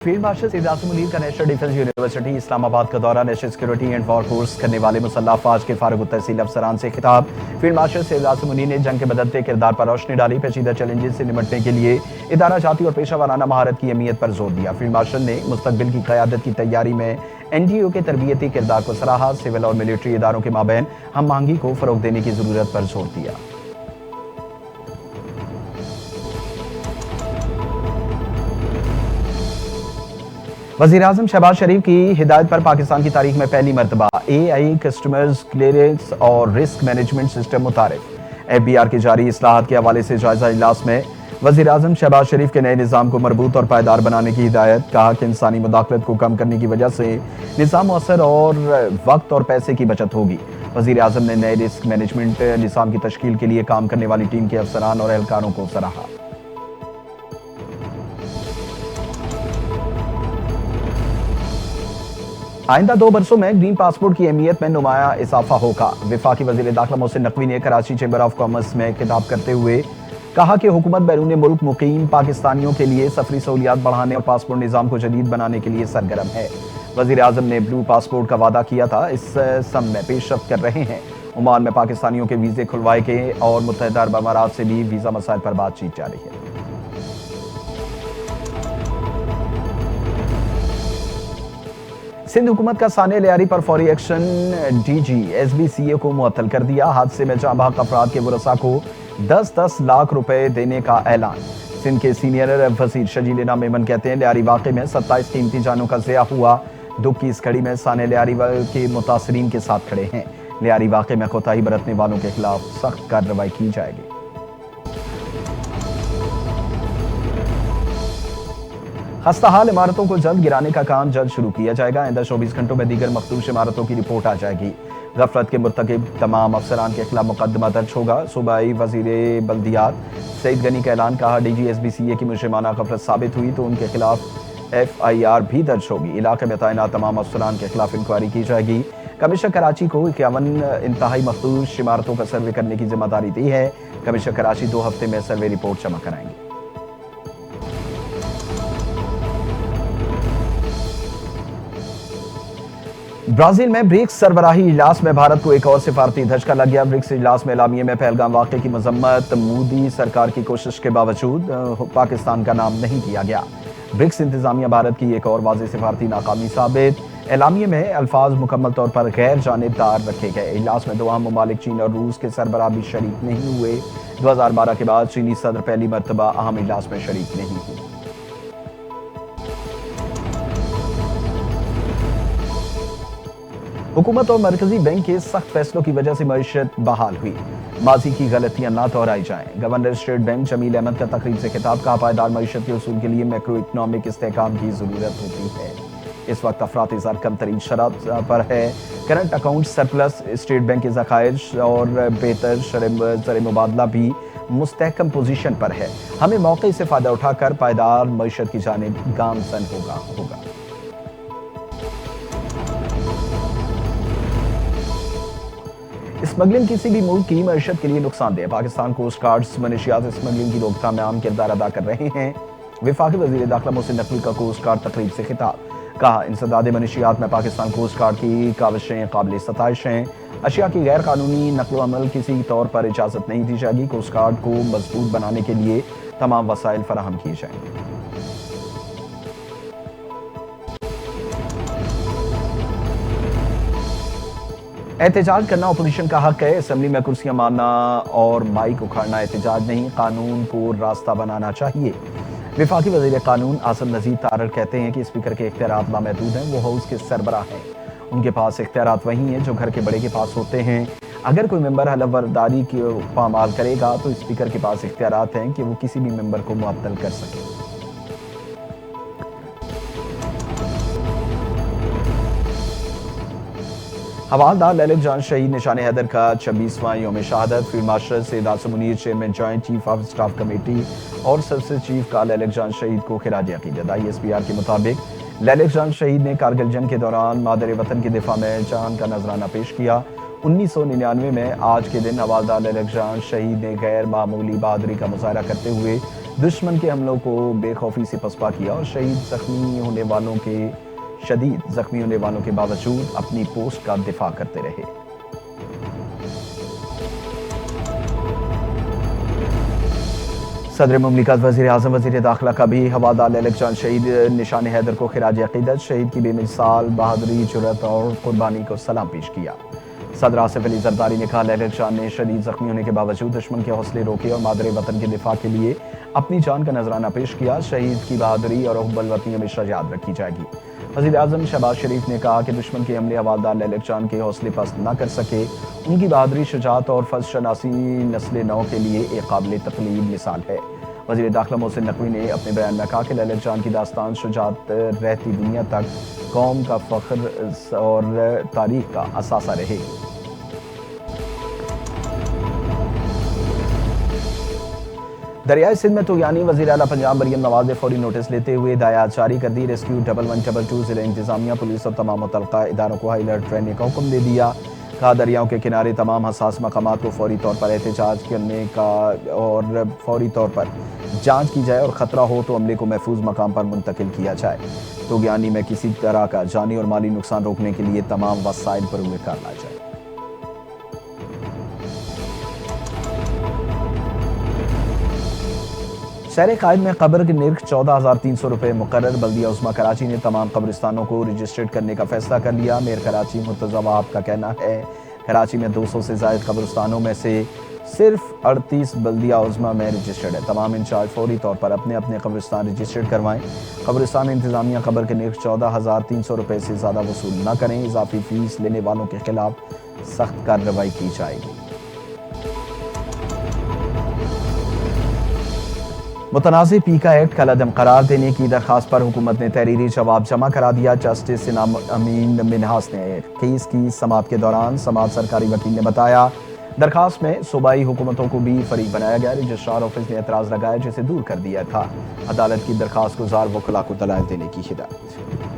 Field marshal Syed Asim Munir का national defence university Islamabad का दौरा। National security and war course करने वाले मुसल्लह अफवाज के फारुग तहसील अफसरान से खिताब। फील्ड मार्शल सैयद आसिम मुनीर ने जंग के बदलते किरदार पर रोशनी डाली। पेचीदा चैलेंजेस से निपटने के लिए इदारा जाती और पेशा वाराना महारत की अहमियत पर जोर दिया। फील्ड मार्शल ने मुस्तकबिल की क़यादत की तैयारी में NGO के तरबियती किरदार को सराहा। सिविल और मिलिट्री इदारों के माबैन हम आहंगी को फ़रोग़ देने की ज़रूरत पर जोर दिया। वज़ीर-ए-आज़म शहबाज शरीफ की हिदायत पर पाकिस्तान की तारीख में पहली मरतबा AI कस्टमर्स क्लियरेंस और रिस्क मैनेजमेंट सिस्टम मुतारिफ। FBR की जारी इस्लाहात के हवाले से जायजा इजलास में वज़ीर-ए-आज़म शहबाज शरीफ के नए निज़ाम को मरबूत और पायदार बनाने की हिदायत। कहा कि इंसानी मुदाखलत को कम करने की वजह से निज़ाम मुअस्सर और वक्त और पैसे की बचत होगी। वज़ीर-ए-आज़म ने नए रिस्क मैनेजमेंट निज़ाम की तश्कील के लिए काम करने वाली टीम के अफसरान और एहलकारों को सराहा। आइंदा 2 बरसों में ग्रीन पासपोर्ट की अहमियत में नुमाया इजाफा होगा। वफाकी वज़ीर दाखिला मोहसिन नकवी ने कराची चैम्बर ऑफ कॉमर्स में खिताब करते हुए कहा कि हुकूमत बैरून मुल्क मुकीम पाकिस्तानियों के लिए सफरी सहूलियात बढ़ाने और पासपोर्ट निज़ाम को जदीद बनाने के लिए सरगर्म है। वज़ीर-ए-आज़म ने ब्लू पासपोर्ट का वादा किया था, इस सम में पेशरफ्त कर रहे हैं। ओमान में पाकिस्तानियों के वीज़े खुलवाए गए और मुत्तहिदा अरब अमारात से भी वीज़ा मसाइल पर बातचीत जारी है। सिंध हुकूमत का साने लियारी पर फौरी एक्शन। DG SBCA को मुअत्तल कर दिया। हादसे में जाँ बहक अफराद के वरसा को 10-10 लाख रुपए देने का ऐलान। सिंध के सीनियर वजीर शजील इनाम मेमन कहते हैं लियारी वाक़े में 27 कीमती जानों का ज़िया हुआ। दुख की इस घड़ी में साने लियारी के मुतासरीन के साथ खड़े हैं। लियारी वाक़े में कोताही बरतने वालों के खिलाफ सख्त कार्रवाई की जाएगी। खस्ताहाल इमारतों को जल्द गिराने का काम जल्द शुरू किया जाएगा। आइंदा 24 घंटों में दीगर मखदूश इमारतों की रिपोर्ट आ जाएगी। गफलत के मुर्तकिब तमाम अफसरान के खिलाफ मुकदमा दर्ज होगा। सूबाई वजीर बल्दियात सईद गनी का ऐलान। कहा DG SBCA की मुजरिमाना गफलत साबित हुई तो उनके खिलाफ FIR भी दर्ज होगी। इलाके में तैनात तमाम अफसरान के खिलाफ इंक्वायरी की जाएगी। कमिश्नर कराची को 51 इंतहाई मखदूश इमारतों का सर्वे करने की जिम्मेदारी दी है। कमिश्नर कराची 2 हफ्ते में सर्वे रिपोर्ट जमा कराएंगे। ब्राजील में ब्रिक्स सरबराही इजलास में भारत को एक और सिफारती धचका लग गया। ब्रिक्स इजलास में एलामिये में पहलगाम वाक़े की मजम्मत। मोदी सरकार की कोशिश के बावजूद पाकिस्तान का नाम नहीं किया गया। ब्रिक्स इंतजामिया भारत की एक और वाज़ेह सिफारती नाकामी साबित। एलामिये में अल्फाज मुकम्मल तौर पर गैर जानिबदार रखे गए। इजलास में 2 अहम ममालिक चीन और रूस के सरबराह भी शरीक नहीं हुए। 2012 के बाद चीनी सदर पहली मरतबा अहम इजलास में शरीक नहीं हुए। हुकूमत और मरकजी बैंक के सख्त फैसलों की वजह से मईशत बहाल हुई। माजी की गलतियां ना दोहराई जाएं। Governor state bank Jamil Ahmad का तकरीब से खिताब। का पायदार मईशत के उसूल के लिए मैक्रो इकनॉमिक इस्तेहकाम की जरूरत होती है। इस वक्त अफराती ज़र कम तरीन शरत पर है। Current account surplus, state bank के ज़खायर और बेहतर ज़र मुबादला भी मुस्तहकम पोजीशन पर है। हमें मौके से फ़ायदा उठाकर पायदार मईशत की जानिब गामज़न होगा। स्मगलिंग किसी भी मुल्क की मईशत के लिए नुकसानदेह। पाकिस्तान कोस्ट गार्ड्स मनशियात स्मगलिंग की रोकथाम में अहम किरदार अदा कर रहे हैं। वफाकी वज़ीर दाखिला मोहसिन नकवी का कोस्ट गार्ड तकरीब से खिताब। कहा इंसदाद मनशियात में पाकिस्तान कोस्ट गार्ड की काविशें काबिल सताइश हैं। अशिया की गैर कानूनी नकलो अमल किसी तौर पर इजाज़त नहीं दी जाएगी। कोस्ट गार्ड को मजबूत बनाने के लिए तमाम वसाइल फराहम किए जाएंगे। एहतजाज करना अपोजिशन का हक है। असेंबली में कुर्सियां मारना और माइक उखाड़ना एहतजाज नहीं, कानून को रास्ता बनाना चाहिए। वफाकी वज़ीर कानून आसिम नज़ीर तारड़ कहते हैं कि स्पीकर के इख्तियारात लामहदूद हैं। वो हाउस के सरबराह हैं। उनके पास इख्तियारात वही हैं जो घर के बड़े के पास होते हैं। अगर कोई मेंबर हलफबरदारी की पामाल करेगा तो स्पीकर के पास इख्तियारात हैं कि वो किसी भी मेंबर को मुअत्तल कर सके। हवालदार ललित जान शहीद निशान हैदर का 26वां यौम शहादत। Field marshal Syed Asim Munir, chairman joint chief of staff committee और सबसे चीफ का ललित जान शहीद को खिराज अकीदत। ISPR के मुताबिक ललित जान शहीद ने कारगिल जंग के दौरान मादर वतन के दिफा में जान का नजराना पेश किया। 1999 में आज के दिन हवालदार ललित जान शहीद ने गैर मामूली बहादुरी का मुजाहरा करते हुए दुश्मन के हमलों को बेखौफी से पसपा किया और शदीद जख्मी होने वालों के बावजूद अपनी पोस्ट का दिफा करते रहे। सदर मुमलिकत वज़ीर आज़म वज़ीर दाखिला का भी हवादार ललक जान शहीद निशान हैदर को खिराज अक़ीदत, शहीद की बेमिसाल बहादुरी, जुर्रत और कुर्बानी को सलाम पेश किया। सदर आसिफ अली जरदारी ने कहा, ललक जान ने शदीद जख्मी होने के बावजूद दुश्मन के हौसले रोके और मादरे वतन के दिफा के लिए अपनी जान का नजराना पेश किया। शहीद की बहादुरी और हुब्बुल वतनी हमेशा याद रखी जाएगी। वज़ीर आज़म शहबाज शरीफ ने कहा कि दुश्मन के हमले हवालदार ललक जान के हौसले पस्त न कर सके। उनकी बहादुरी, शुजाअत और फर्ज शनासी नस्ल नौ के लिए एक काबिल तक़लीद मिसाल है। वज़ीर दाखिला मोहसिन नकवी ने अपने बयान में कहा कि ललक जान की दास्तान शुजाअत रहती दुनिया तक कौम का फ़ख्र और तारीख़ का असासा रहेगी। दरियाए सिंध में तुग़यानी वज़ीर आला पंजाब मरियम नवाज़ ने फौरी नोटिस लेते हुए हिदायत जारी कर दी। रेस्क्यू 1122 ज़िला इंतज़ामिया, पुलिस और तमाम मुतल्लिक़ा इदारों को हाई अलर्ट रहने का हुक्म दे दिया। कहा, दरियाओं के किनारे तमाम हसास मकामात को फौरी तौर पर एहतजाज करने का और फौरी तौर पर जांच की जाए और ख़तरा हो तो अमले को महफूज मकाम पर मुंतकिल किया जाए। तुग़यानी में किसी तरह का जानी और माली नुकसान रोकने के लिए तमाम वसाइल पर उम्र करना जाए। शहर कायद में कब्र की निर्ख 14,300 रुपये मुकर्रर। बल्दिया उस्मा कराची ने तमाम कब्रिस्तानों को रजिस्ट्रेट करने का फैसला कर लिया। मेयर कराची मुर्तज़ा वहाब का कहना है, कराची में 200 से ज़ायद कब्रिस्तानों में से सिर्फ 38 बल्दिया उस्मा में रजिस्टर्ड है। तमाम इंचार्ज फौरी तौर पर अपने अपने कब्रिस्तान रजिस्ट्रेट करवाएं। कब्रिस्तान इंतज़ामिया कब्र की निर्ख 14,300 रुपये से ज़्यादा वसूल न करें। इजाफी फीस लेने वालों के खिलाफ सख्त कार्रवाई की जाएगी। मुतनाज़ पीका एक्ट का लदम करार देने की दरख्वास्त पर हुकूमत ने तहरीरी जवाब जमा करा दिया। जस्टिस इनाम अमीन मिन्हास ने केस की समाअत के दौरान समाअत सरकारी वकील ने बताया, दरख्वास्त में सूबाई हुकूमतों को भी फरीक बनाया गया। रजिस्ट्रार ऑफिस ने एतराज़ लगाया जिसे दूर कर दिया था। अदालत की दरख्वास्त गुजार वकला को दलाइल देने की हिदायत।